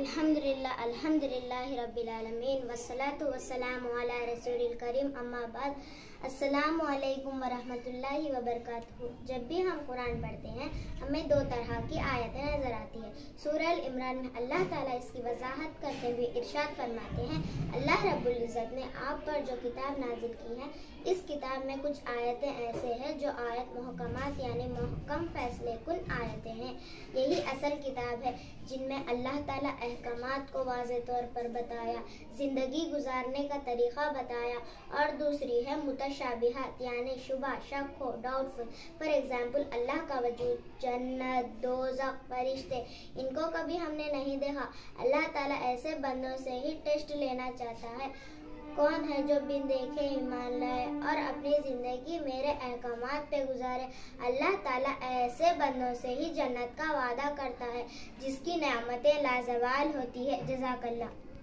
अल्हम्दुलिल्लाह रब्बिल आलमीन वस्सलातु वस्सलामु अला रसूलिल करीम अम्मा बाद। अस्सलामु अलैकुम वरहमतुल्लाहि वबरकातुहू। जब भी हम कुरान पढ़ते हैं हमें दो तरह की आयतें नजर आती है। सूरह अल इमरान में अल्लाह ताला इसकी वजाहत करते हुए इरशाद फरमाते हैं, अल्लाह रब्बुल इज़्ज़त ने आप पर जो किताब नाजिल की है, इस किताब में कुछ आयतें ऐसे हैं जो आयत मुहकमात यानी मुहकम फैसले कुन आयतें हैं। यही असल किताब है जिनमें अल्लाह ताला अहकामात को वाज़े तौर पर बताया, जिंदगी गुजारने का तरीक़ा बताया। और दूसरी है मुतशाबिहात यानी शुबा, शक हो, डाउटफुल। फॉर एग्जाम्पल अल्लाह का वजूद, जन्नत, दोज़ख, फरिश्ते, इनको कभी हमने नहीं देखा। अल्लाह ताला ऐसे बंदों से ही टेस्ट लेना चाहता है, कौन है जो बिन देखे ईमान लाए और अपनी ज़िंदगी मेरे अहकामात पे गुजारे। अल्लाह ताला ऐसे बंदों से ही जन्नत का वादा करता है जिसकी नेमतें लाजवाल होती है। जज़ाकल्लाह।